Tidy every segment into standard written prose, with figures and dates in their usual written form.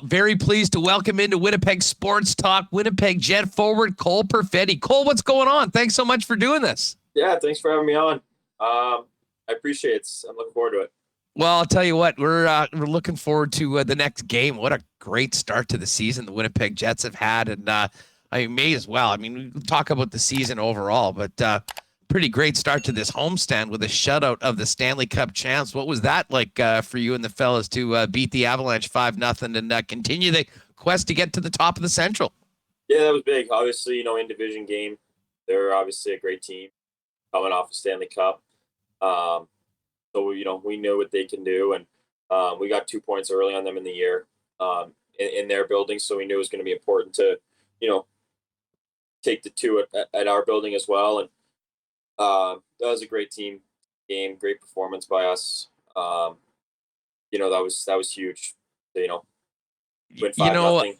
Well, very pleased to welcome into Winnipeg Sports Talk, Winnipeg Jet forward Cole Perfetti. Cole, what's going on? Thanks so much for doing this. Yeah, thanks for having me on. I appreciate it. I'm looking forward to it. Well, I'll tell you what, we're looking forward to the next game. What a great start to the season the Winnipeg Jets have had, and may as well. I mean, we talk about the season overall, but pretty great start to this homestand with a shutout of the Stanley Cup champs. What was that like for you and the fellas to beat the Avalanche 5-0 and continue the quest to get to the top of the Central? Yeah, that was big. Obviously, in division game, they're obviously a great team coming off a Stanley Cup. So, we know what they can do, and we got 2 points early on them in the year in their building, so we knew it was going to be important to, take the 2 at our building as well. And that was a great team game, great performance by us. That was huge. Win 5-0.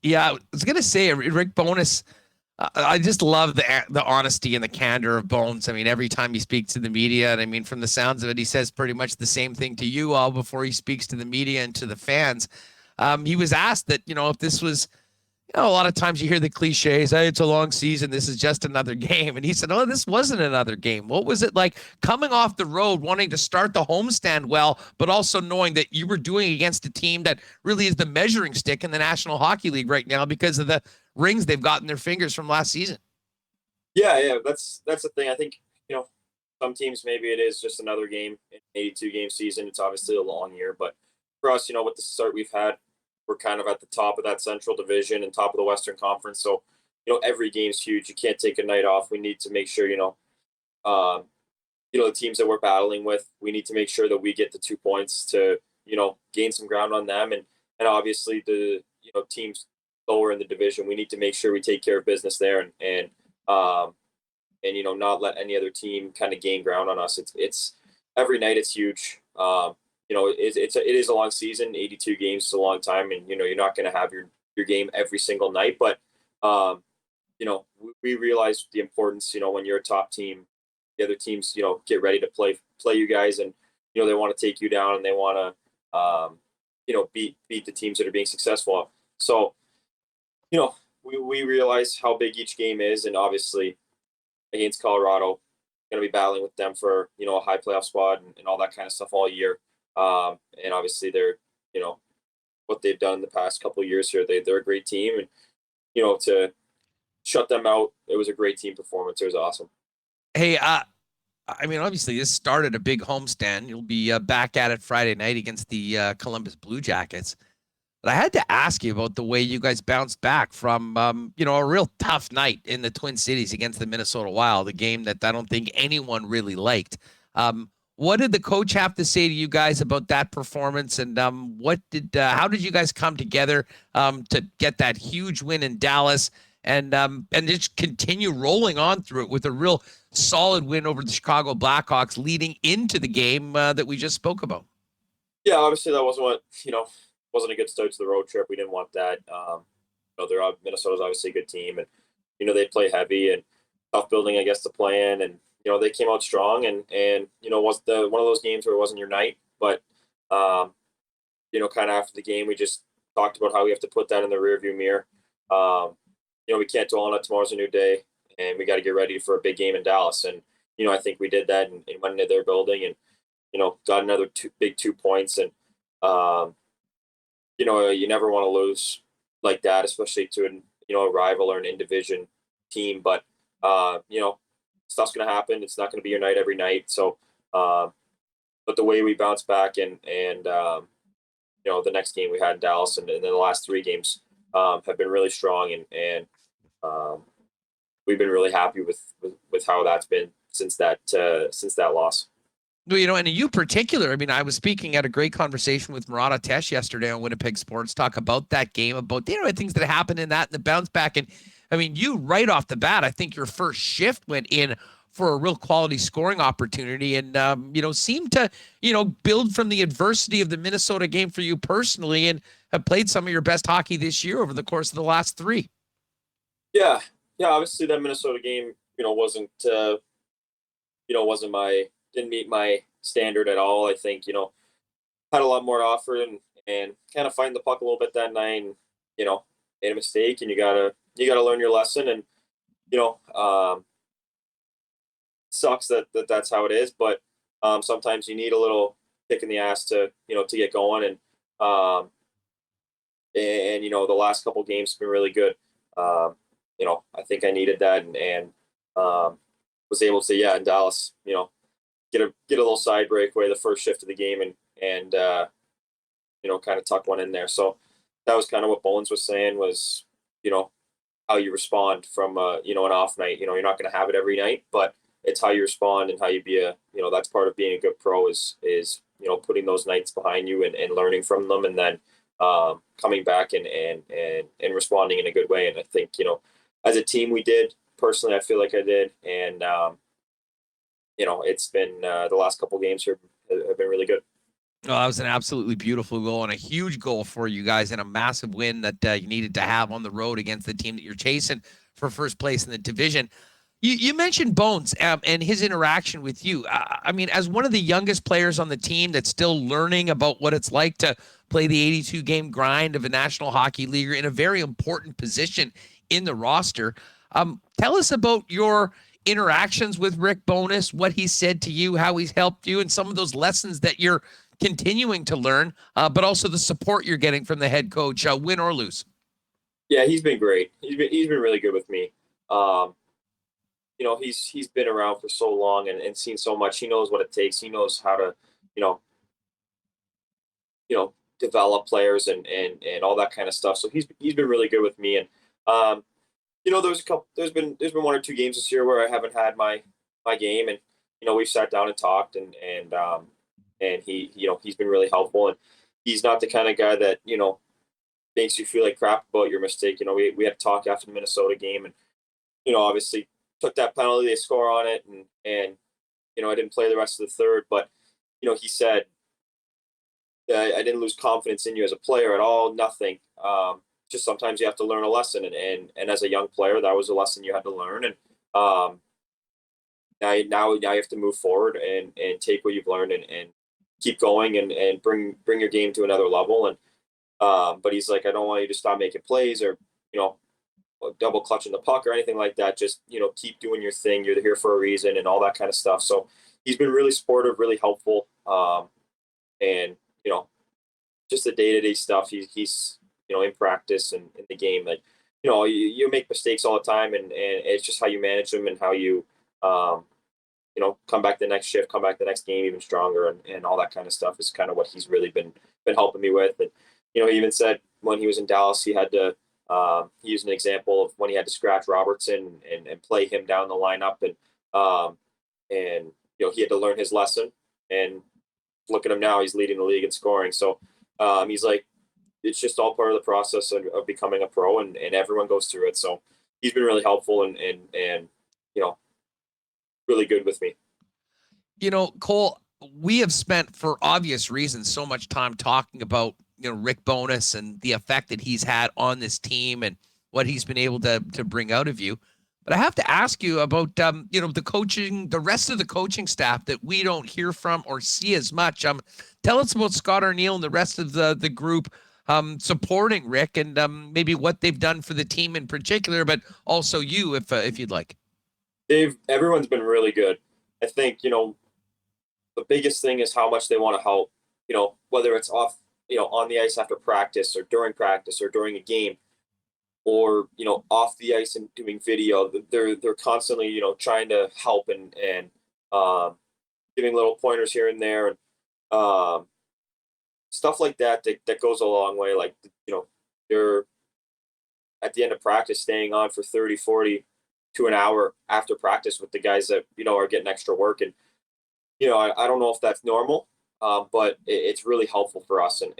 Yeah, I was gonna say Rick Bowness. I just love the honesty and the candor of Bones. I mean, every time he speaks to the media, and I mean, from the sounds of it, he says pretty much the same thing to you all before he speaks to the media and to the fans. He was asked that, if this was, a lot of times you hear the cliches, hey, it's a long season, this is just another game. And he said, oh, this wasn't another game. What was it like coming off the road, wanting to start the homestand well, but also knowing that you were doing against a team that really is the measuring stick in the National Hockey League right now because of the rings they've got in their fingers from last season? Yeah, that's the thing. I think, some teams, maybe it is just another game in an 82-game season. It's obviously a long year, but for us, with the start we've had, we're kind of at the top of that Central Division and top of the Western Conference. So, every game's huge. You can't take a night off. We need to make sure, the teams that we're battling with, we need to make sure that we get the 2 points to, gain some ground on them. And obviously the, teams lower in the division, we need to make sure we take care of business there and not let any other team kind of gain ground on us. It's every night it's huge. It is a long season. 82 games is a long time, and you're not going to have your game every single night. But we realize the importance. When you're a top team, the other teams get ready to play you guys, and they want to take you down, and they want to beat the teams that are being successful. So we realize how big each game is, and obviously against Colorado, going to be battling with them for a high playoff spot and all that kind of stuff all year. And obviously they're, what they've done the past couple of years here, they're a great team, and, to shut them out, it was a great team performance. It was awesome. Hey, obviously this started a big homestand. You'll be back at it Friday night against the Columbus Blue Jackets. But I had to ask you about the way you guys bounced back from, a real tough night in the Twin Cities against the Minnesota Wild, a game that I don't think anyone really liked. What did the coach have to say to you guys about that performance, and how did you guys come together to get that huge win in Dallas and just continue rolling on through it with a real solid win over the Chicago Blackhawks leading into the game that we just spoke about? Yeah, obviously that wasn't wasn't a good start to the road trip. We didn't want that. Minnesota's obviously a good team, and they play heavy and tough building, I guess, to play in, and they came out strong, and was one of those games where it wasn't your night, but kind of after the game, we just talked about how we have to put that in the rearview mirror. We can't dwell on it. Tomorrow's a new day, and we got to get ready for a big game in Dallas. And I think we did that and went into their building and got another big 2 points. And you never want to lose like that, especially to a rival or an in-division team. But stuff's going to happen. It's not going to be your night every night. So, but the way we bounced back and the next game we had in Dallas and then the last 3 games have been really strong, and we've been really happy with how that's been since that loss. Well, and you particular, I was speaking at a great conversation with Murata Tesh yesterday on Winnipeg Sports Talk about that game, about things that happened in that and the bounce back. And you right off the bat, I think your first shift went in for a real quality scoring opportunity and, seemed to, build from the adversity of the Minnesota game for you personally and have played some of your best hockey this year over the course of the last 3. Yeah. Obviously that Minnesota game, didn't meet my standard at all. I think, had a lot more to offer and and kind of find the puck a little bit that night, and made a mistake, and you gotta learn your lesson, and you know, sucks that's how it is, but sometimes you need a little kick in the ass to get going, and the last couple games have been really good. I think I needed that, and was able to, in Dallas, get a little side breakaway the first shift of the game, and kind of tuck one in there. So that was kind of what Bones was saying was, how you respond from an off night. You're not going to have it every night, but it's how you respond and how you be that's part of being a good pro is putting those nights behind you and learning from them, and then coming back and responding in a good way. And I think, as a team we did. Personally, I feel like I did, and it's been the last couple games here have been really good. Oh, that was an absolutely beautiful goal and a huge goal for you guys, and a massive win that you needed to have on the road against the team that you're chasing for first place in the division. You mentioned Bones and his interaction with you. I mean, as one of the youngest players on the team that's still learning about what it's like to play the 82-game grind of a National Hockey League in a very important position in the roster, tell us about your interactions with Rick Bowness, what he said to you, how he's helped you, and some of those lessons that you're continuing to learn, but also the support you're getting from the head coach, win or lose. Yeah, he's been great. He's been really good with me. He's been around for so long and seen so much. He knows what it takes. He knows how to, develop players and all that kind of stuff. So he's been really good with me. And there's been one or two games this year where I haven't had my game, and we've sat down and talked, and he's been really helpful, and he's not the kind of guy that makes you feel like crap about your mistake. We had to talk after the Minnesota game, and obviously took that penalty, they score on it, and I didn't play the rest of the third, but he said, I didn't lose confidence in you as a player at all, nothing. Just sometimes you have to learn a lesson, and as a young player, that was a lesson you had to learn, and now you have to move forward and take what you've learned and keep going and bring your game to another level. And but he's like, I don't want you to stop making plays or double clutching the puck or anything like that. Just keep doing your thing. You're here for a reason and all that kind of stuff. So he's been really supportive, really helpful, and just the day-to-day stuff. He's in practice and in the game, like you make mistakes all the time, and it's just how you manage them and how you come back the next shift, come back the next game even stronger, and all that kind of stuff is kind of what he's really been helping me with. And he even said when he was in Dallas, he had to he used an example of when he had to scratch Robertson and play him down the lineup, and he had to learn his lesson. And look at him now; he's leading the league in scoring. So he's like, it's just all part of the process of becoming a pro, and everyone goes through it. So he's been really helpful and really good with me. Cole, we have spent, for obvious reasons, so much time talking about Rick Bowness and the effect that he's had on this team and what he's been able to bring out of you. But I have to ask you about the coaching, the rest of the coaching staff that we don't hear from or see as much. Tell us about Scott Arniel and the rest of the group supporting Rick, and maybe what they've done for the team in particular, but also you, if you'd like. Everyone's been really good. I think the biggest thing is how much they want to help. Whether it's off on the ice after practice or during a game, or off the ice and doing video. They're constantly trying to help and giving little pointers here and there, and stuff like that goes a long way. Like they're at the end of practice staying on for 30, 40 to an hour after practice with the guys that are getting extra work. And I don't know if that's normal, but it's really helpful for us, and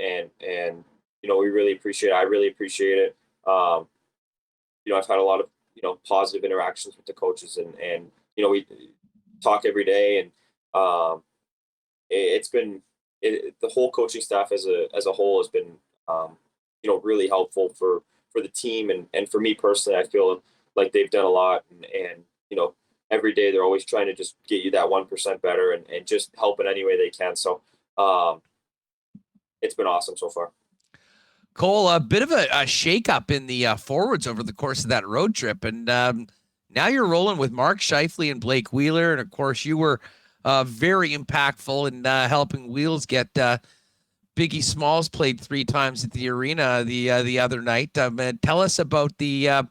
we really appreciate it. I really appreciate it. I've had a lot of positive interactions with the coaches, and we talk every day, and it's been the whole coaching staff as a whole has been really helpful for the team, and for me personally. I feel like they've done a lot, and every day they're always trying to just get you that 1% better, and just help in any way they can. So it's been awesome so far. Cole, a bit of a shakeup in the forwards over the course of that road trip, and now you're rolling with Mark Schiefele and Blake Wheeler, and of course you were very impactful in helping Wheels get Biggie Smalls played 3 times at the arena the other night. Tell us about the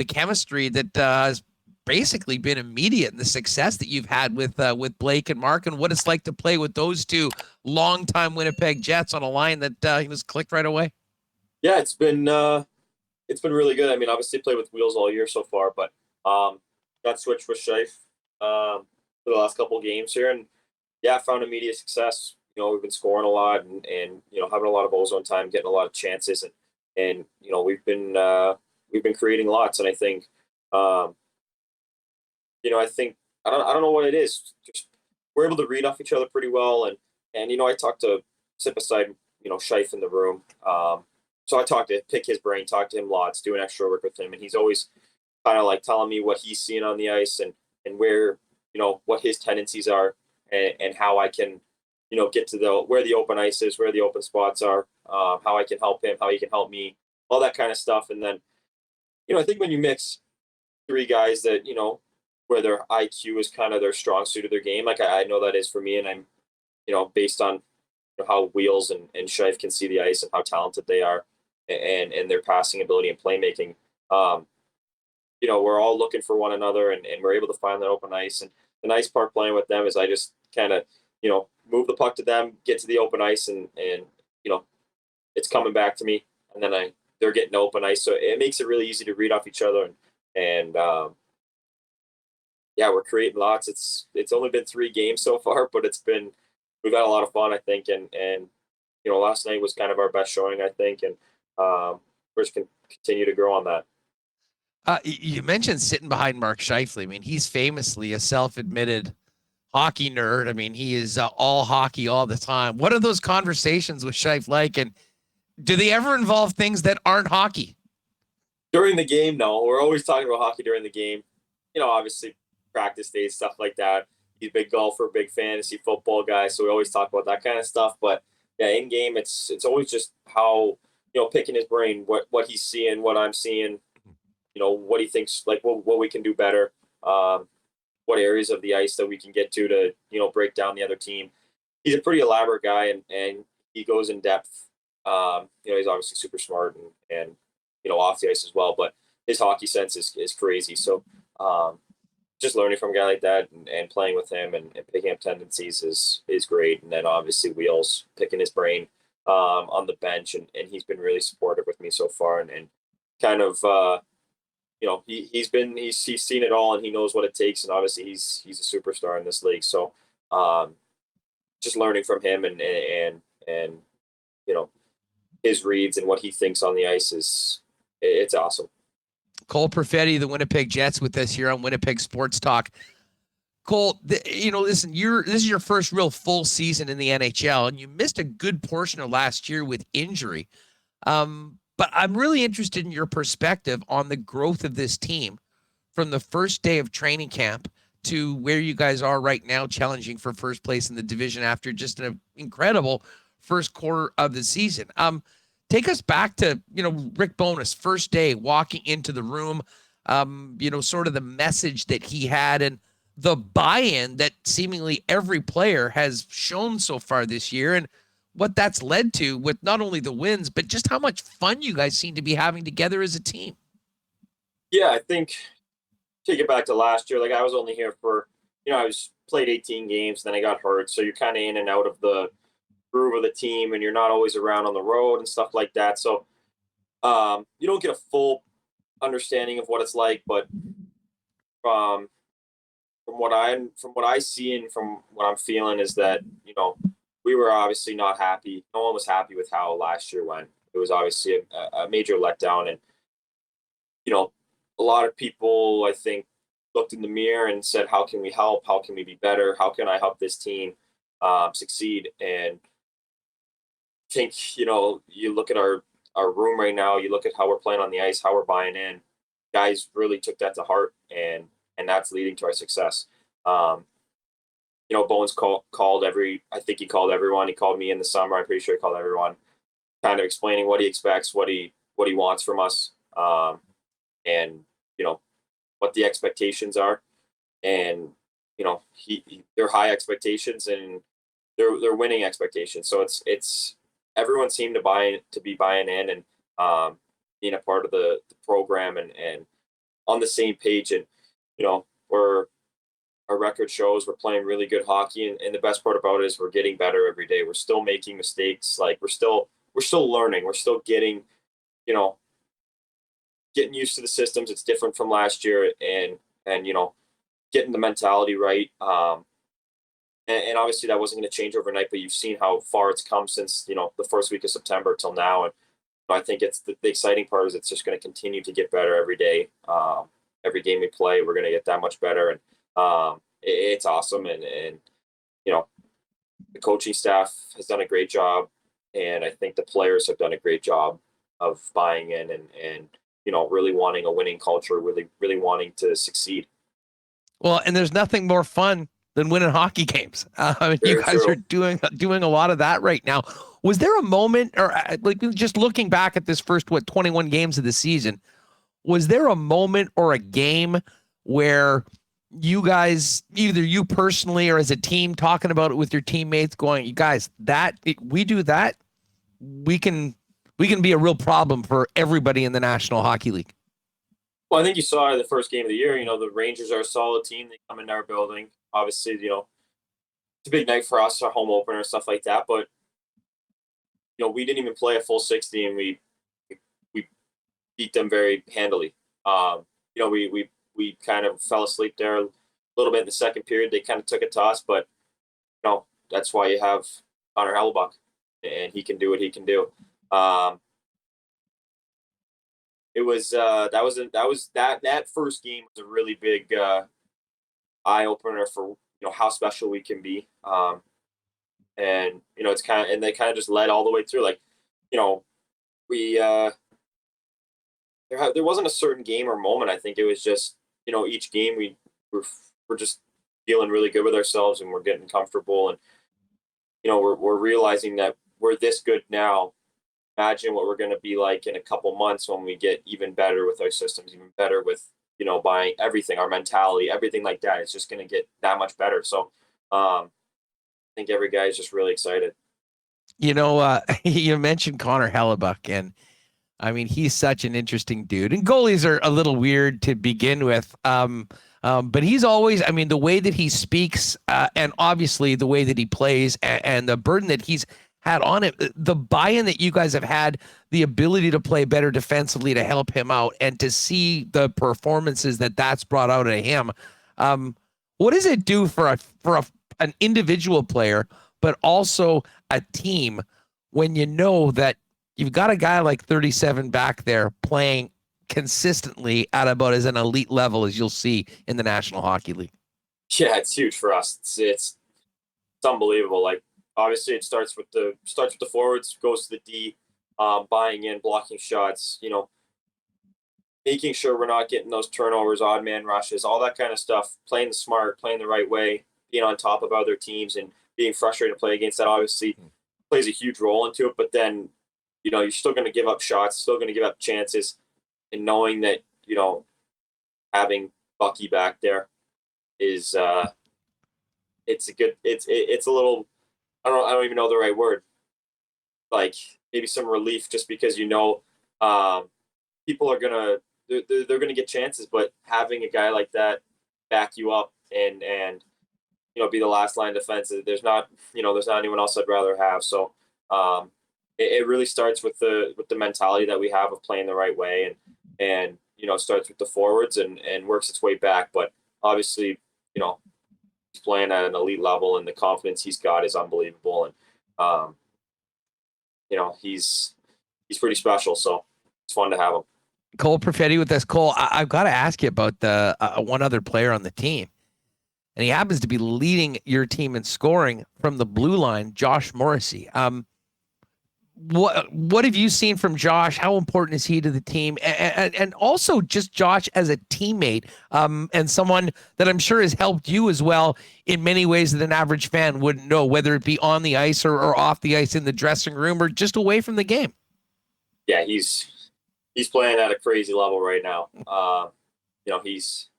chemistry that has basically been immediate, and the success that you've had with Blake and Mark, and what it's like to play with those two longtime Winnipeg Jets on a line that was clicked right away. Yeah, it's been really good. I mean, obviously played with Wheels all year so far, but got switched with Scheif for the last couple of games here, and yeah, found immediate success. You know, we've been scoring a lot and you know having a lot of ozone time, getting a lot of chances, and you know we've been creating lots, and I think you know I don't know what it is. Just we're able to read off each other pretty well, and you know I talked to sit beside you know Scheif in the room. So I pick his brain, talk to him lots, doing extra work with him, and he's always kind of like telling me what he's seeing on the ice and where you know what his tendencies are and how I can you know get to the where the open ice is, where the open spots are, how I can help him, how he can help me, all that kind of stuff. And then you know I think when you mix 3 guys that you know where their IQ is kind of their strong suit of their game, like I know that is for me, and I'm you know based on you know, how Wheels and Scheif can see the ice and how talented they are and their passing ability and playmaking. Um, you know, we're all looking for one another and we're able to find that open ice. And the nice part playing with them is I just kind of, you know, move the puck to them, get to the open ice and, you know, it's coming back to me. And then they're getting open ice. So it makes it really easy to read off each other. And yeah, we're creating lots. It's only been 3 games so far, but we've had a lot of fun, I think. And, you know, last night was kind of our best showing, I think. And we're just going to continue to grow on that. You mentioned sitting behind Mark Scheifele. I mean, he's famously a self-admitted hockey nerd. I mean, he is all hockey all the time. What are those conversations with Scheifele like, and do they ever involve things that aren't hockey? During the game, no. We're always talking about hockey during the game. You know, obviously practice days, stuff like that. He's a big golfer, big fantasy football guy, so we always talk about that kind of stuff. But yeah, in game, it's always just how you know picking his brain, what he's seeing, what I'm seeing, you know, what he thinks, like what we can do better, what areas of the ice that we can get to you know break down the other team. He's a pretty elaborate guy, and he goes in depth. You know, he's obviously super smart and you know off the ice as well, but his hockey sense is crazy. So just learning from a guy like that and playing with him and picking up tendencies is great. And then obviously Wheels picking his brain on the bench, and he's been really supportive with me so far, and kind of you know he's seen it all and he knows what it takes, and obviously he's a superstar in this league. So just learning from him and you know his reads and what he thinks on the ice it's awesome. Cole Perfetti, the Winnipeg Jets, with us here on Winnipeg Sports Talk. Cole, you know, listen, this is your first real full season in the NHL, and you missed a good portion of last year with injury. But I'm really interested in your perspective on the growth of this team from the first day of training camp to where you guys are right now, challenging for first place in the division after just an incredible first quarter of the season. Take us back to, you know, Rick Bowness, first day walking into the room, you know, sort of the message that he had and the buy-in that seemingly every player has shown so far this year, and what that's led to with not only the wins, but just how much fun you guys seem to be having together as a team. Yeah, I think take it back to last year. Like I was only here for, you know, I was played 18 games, then I got hurt. So you're kind of in and out of the groove of the team, and you're not always around on the road and stuff like that. So you don't get a full understanding of what it's like. But um, from what I see and from what I'm feeling is that you know we were obviously not happy. No one was happy with how last year went. It was obviously a major letdown, and you know a lot of people I think looked in the mirror and said, "How can we help? How can we be better? How can I help this team succeed?" And I think you know you look at our room right now. You look at how we're playing on the ice, how we're buying in. Guys really took that to heart, and that's leading to our success. Um, Bones called I think he called everyone. He called me in the summer. I'm pretty sure he called everyone, kind of explaining what he expects, what he wants from us, and what the expectations are. And they're high expectations, and they're winning expectations. So it's everyone seemed to be buying in, and being a part of the program, and on the same page. And our record shows we're playing really good hockey, and the best part about it is we're getting better every day. We're still making mistakes. Like, we're still learning. We're still getting used to the systems. It's different from last year, and getting the mentality right. And obviously that wasn't going to change overnight, but you've seen how far it's come since the first week of September till now. And I think it's the exciting part is it's just going to continue to get better every day. Every game we play, we're going to get that much better. And it's awesome. And the coaching staff has done a great job, and I think the players have done a great job of buying in, and really wanting a winning culture, really wanting to succeed. Well, and there's nothing more fun than winning hockey games. You guys are doing a lot of that right now. Was there a moment, or like just looking back at this first 21 games of the season, was there a moment or a game where you guys, either you personally or as a team, talking about it with your teammates, going, "You guys, we do that, we can be a real problem for everybody in the National Hockey League"? Well, I think you saw the first game of the year. The Rangers are a solid team. They come into our building. Obviously, it's a big night for us, our home opener, stuff like that. But we didn't even play a full 60, and we beat them very handily. We kind of fell asleep there a little bit in the second period. They kind of took it to us, but that's why you have Connor Hellebuyck, and he can do what he can do. It was that first game was a really big eye opener for how special we can be. And it's and they kind of just led all the way through. Like, we there wasn't a certain game or moment. I think it was just each game we're just feeling really good with ourselves, and we're getting comfortable, and we're realizing that we're this good now. Imagine what we're going to be like in a couple months when we get even better with our systems, even better with buying everything, our mentality, everything like that. It's just going to get that much better. So I think every guy is just really excited. You mentioned Connor Hellebuyck, and I mean, he's such an interesting dude, and goalies are a little weird to begin with. But he's always, I mean, the way that he speaks, and obviously the way that he plays, and the burden that he's had on it, the buy-in that you guys have had, the ability to play better defensively to help him out, and to see the performances that's brought out of him. What does it do for an individual player, but also a team, when you know that you've got a guy like 37 back there playing consistently at about as an elite level as you'll see in the National Hockey League? Yeah, it's huge for us. It's unbelievable. Like, obviously it starts with the forwards, goes to the D, buying in, blocking shots, making sure we're not getting those turnovers, odd man rushes, all that kind of stuff, playing smart, playing the right way, being on top of other teams, and being frustrated to play against that obviously plays a huge role into it. But then, you're still going to give up shots, still going to give up chances, and knowing that, having Bucky back there is, it's a little, I don't even know the right word. Like, maybe some relief, just because people are they're gonna get chances, but having a guy like that back you up and be the last line defense, there's not anyone else I'd rather have. So it really starts with the mentality that we have of playing the right way, and it starts with the forwards and works its way back. But obviously, he's playing at an elite level, and the confidence he's got is unbelievable. And he's pretty special. So it's fun to have him. Cole Perfetti with us. Cole, I've got to ask you about the one other player on the team, and he happens to be leading your team in scoring from the blue line, Josh Morrissey. what have you seen from Josh? How important is he to the team? And also just Josh as a teammate, and someone that I'm sure has helped you as well in many ways that an average fan wouldn't know, whether it be on the ice or off the ice in the dressing room or just away from the game. Yeah, he's playing at a crazy level right now. He's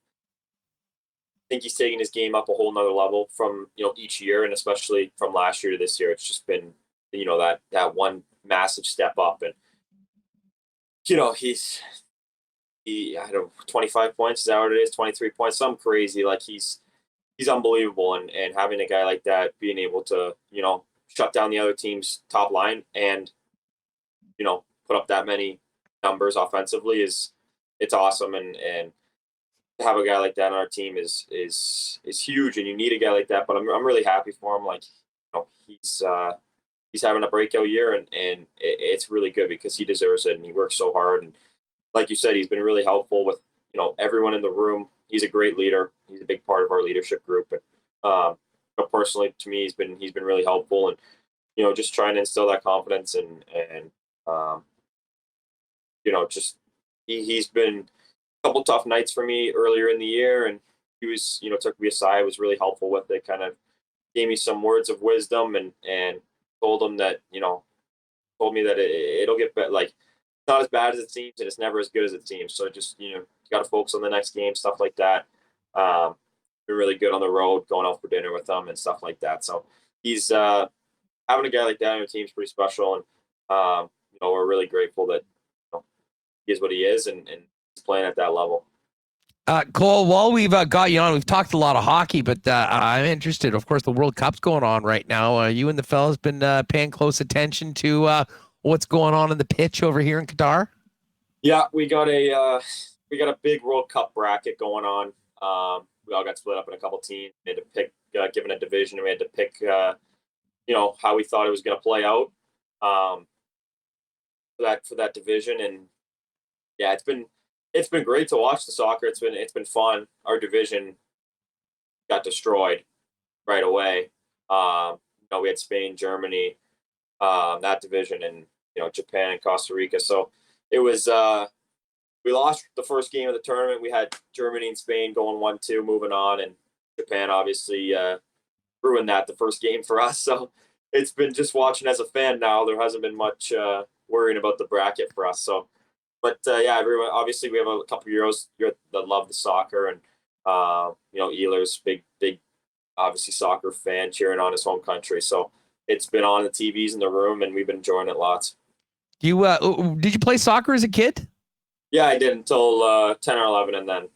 I think he's taking his game up a whole nother level from each year, and especially from last year to this year. It's just been that one massive step up, and I don't know, 25 points, is that what it is? 23 points, something crazy. Like he's unbelievable, and having a guy like that being able to shut down the other team's top line and put up that many numbers offensively it's awesome, and to have a guy like that on our team is huge, and you need a guy like that. But I'm really happy for him. Like he's having a breakout year, and it's really good because he deserves it, and he works so hard. And like you said, he's been really helpful with everyone in the room. He's a great leader. He's a big part of our leadership group. And personally, to me, he's been really helpful, and just trying to instill that confidence, and just he's been a couple tough nights for me earlier in the year, and he was took me aside, was really helpful with it, kind of gave me some words of wisdom, and told him that told me that it'll get better. Like, it's not as bad as it seems, and it's never as good as it seems. So just you got to focus on the next game, stuff like that. Been really good on the road, going out for dinner with them and stuff like that. So he's having a guy like that on your team is pretty special, and we're really grateful that he is what he is, and he's playing at that level. Cole, while we've got you on, we've talked a lot of hockey, but I'm interested. Of course, the World Cup's going on right now. You and the fellas been paying close attention to what's going on in the pitch over here in Qatar? Yeah, we got a big World Cup bracket going on. We all got split up in a couple teams. We had to pick, given a division, and we had to pick, how we thought it was going to play out for that division. And yeah, it's been great to watch the soccer. It's been fun. Our division got destroyed right away. We had Spain, Germany, that division, and Japan and Costa Rica. So it was we lost the first game of the tournament. We had Germany and Spain going 1-2, moving on, and Japan obviously ruined the first game for us. So it's been just watching as a fan now. There hasn't been much worrying about the bracket for us. So. But yeah, everyone. Obviously, we have a couple of Euros that love the soccer, and Ehlers, big, obviously soccer fan, cheering on his home country. So it's been on the TVs in the room, and we've been enjoying it lots. You did you play soccer as a kid? Yeah, I did until 10 or 11, and then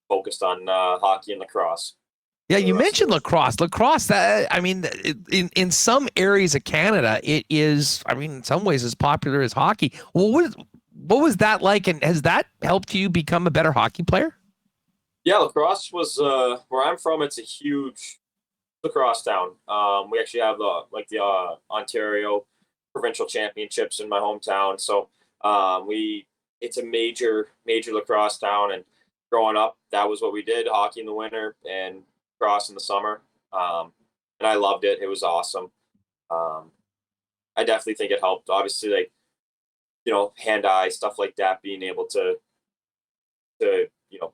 focused on hockey and lacrosse. Yeah, you mentioned lacrosse. Lacrosse, that in some areas of Canada, it is. I mean, in some ways, as popular as hockey. Well, what was that like, and has that helped you become a better hockey player? Yeah, lacrosse was where I'm from. It's a huge lacrosse town. We actually have the Ontario provincial championships in my hometown. So it's a major lacrosse town. And growing up, that was what we did: hockey in the winter and lacrosse in the summer. And I loved it. It was awesome. I definitely think it helped. Obviously, hand-eye stuff like that, being able to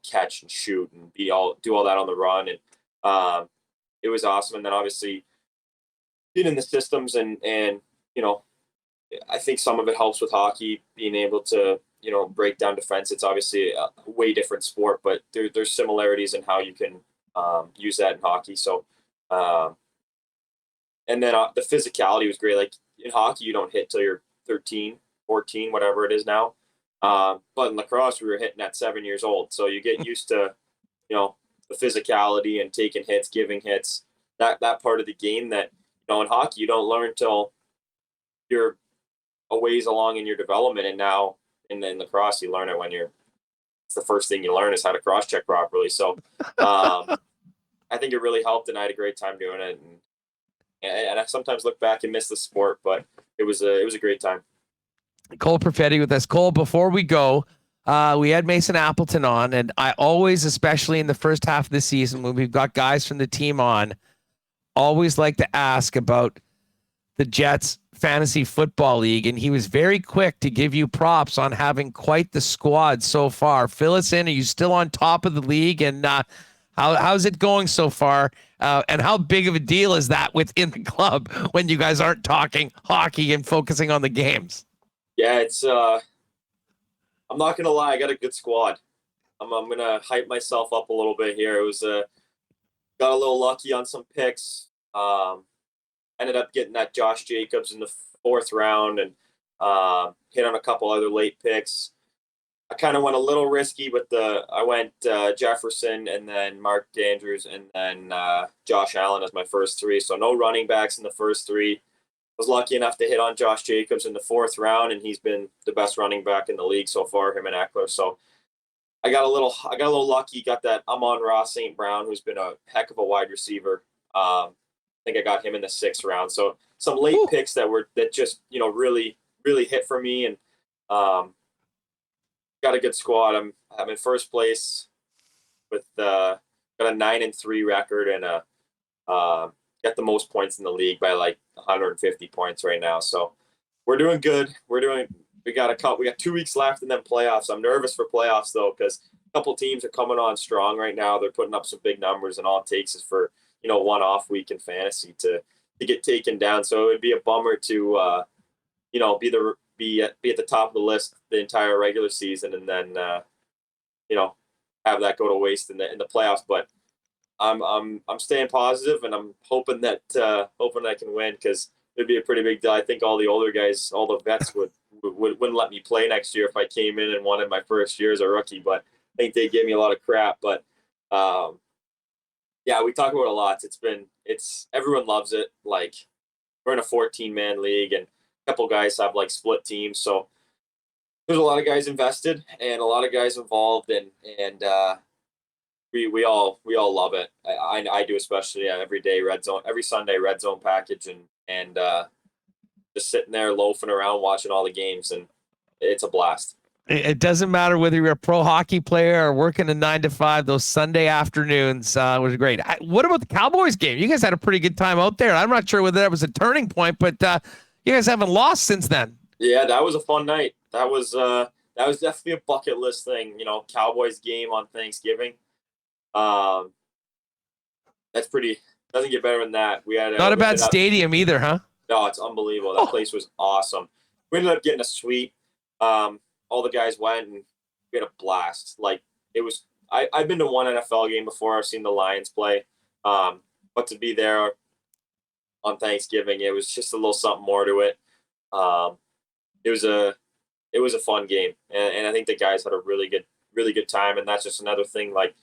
catch and shoot and do all that on the run, and it was awesome. And then obviously being in the systems, and I think some of it helps with hockey, being able to break down defense. It's obviously a way different sport, but there's similarities in how you can use that in hockey. So and then the physicality was great. Like in hockey, you don't hit till you're 13, 14, whatever it is now. But in lacrosse, we were hitting at 7 years old. So you get used to, the physicality and taking hits, giving hits, that part of the game that, in hockey, you don't learn till you're a ways along in your development. And now in lacrosse, you learn it when it's the first thing you learn is how to cross check properly. So I think it really helped, and I had a great time doing it. And I sometimes look back and miss the sport, but it was a great time. Cole Perfetti with us. Cole, before we go, we had Mason Appleton on, and I always, especially in the first half of the season when we've got guys from the team on, always like to ask about the Jets Fantasy Football League, and he was very quick to give you props on having quite the squad so far. Fill us in. Are you still on top of the league? And how's it going so far? And how big of a deal is that within the club when you guys aren't talking hockey and focusing on the games? Yeah, it's I'm not gonna lie, I got a good squad. I'm gonna hype myself up a little bit here. It was got a little lucky on some picks. Ended up getting that Josh Jacobs in the 4th round, and hit on a couple other late picks. I kind of went a little risky, but I went Jefferson, and then Mark Andrews, and then Josh Allen as my first 3. So no running backs in the first 3. Was lucky enough to hit on Josh Jacobs in the 4th round, and he's been the best running back in the league so far, him and Eckler. So I got a little lucky. Got that Amon-Ra St. Brown, who's been a heck of a wide receiver. I think I got him in the 6th round. So some late picks that just really hit for me, and got a good squad. I'm in first place with got a 9-3 record, and got the most points in the league by like 150 points right now. So we're doing good. We got 2 weeks left and then playoffs. I'm nervous for playoffs though, because a couple teams are coming on strong right now. They're putting up some big numbers, and all it takes is for one off week in fantasy to get taken down. So it would be a bummer to be at the top of the list the entire regular season, and then have that go to waste in the playoffs. But I'm staying positive, and I'm hoping that I can win, because it'd be a pretty big deal. I think all the older guys, all the vets wouldn't let me play next year if I came in and won in my first year as a rookie. But I think they gave me a lot of crap. But yeah, we talk about it a lot. Everyone loves it. Like, we're in a 14-man league, and a couple guys have like split teams. So there's a lot of guys invested and a lot of guys involved, and we all love it. I do, especially every day every Sunday red zone package, and just sitting there loafing around watching all the games, and it's a blast. It doesn't matter whether you're a pro hockey player or working a 9 to 5. Those Sunday afternoons was great. What about the Cowboys game? You guys had a pretty good time out there. I'm not sure whether that was a turning point, but you guys haven't lost since then. Yeah, that was a fun night. That was definitely a bucket list thing. Cowboys game on Thanksgiving. That's pretty. Doesn't get better than that. We had not a bad stadium either, huh? No, it's unbelievable. That place was awesome. We ended up getting a suite. All the guys went, and we had a blast. Like, it was. I've been to one NFL game before. I've seen the Lions play, but to be there on Thanksgiving, it was just a little something more to it. It was a fun game, and I think the guys had a really good time. And that's just another thing, like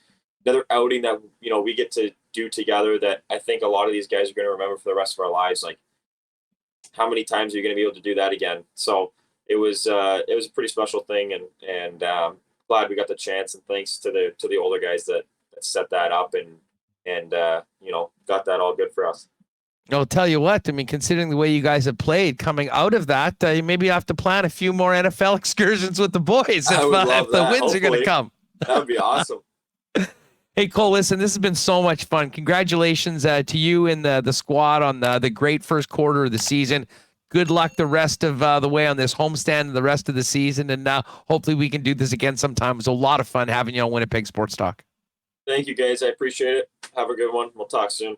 another outing that we get to do together, that I think a lot of these guys are going to remember for the rest of our lives. Like, how many times are you going to be able to do that again? So it was a pretty special thing, and glad we got the chance, and thanks to the older guys that set that up and got that all good for us. I'll tell you what, I mean, considering the way you guys have played coming out of that, maybe you have to plan a few more NFL excursions with the boys if the wins are going to come. That would be awesome. Hey, Cole, listen, this has been so much fun. Congratulations to you and the squad on the great first quarter of the season. Good luck the rest of the way on this homestand and the rest of the season. And hopefully we can do this again sometime. It was a lot of fun having you on Winnipeg Sports Talk. Thank you, guys. I appreciate it. Have a good one. We'll talk soon.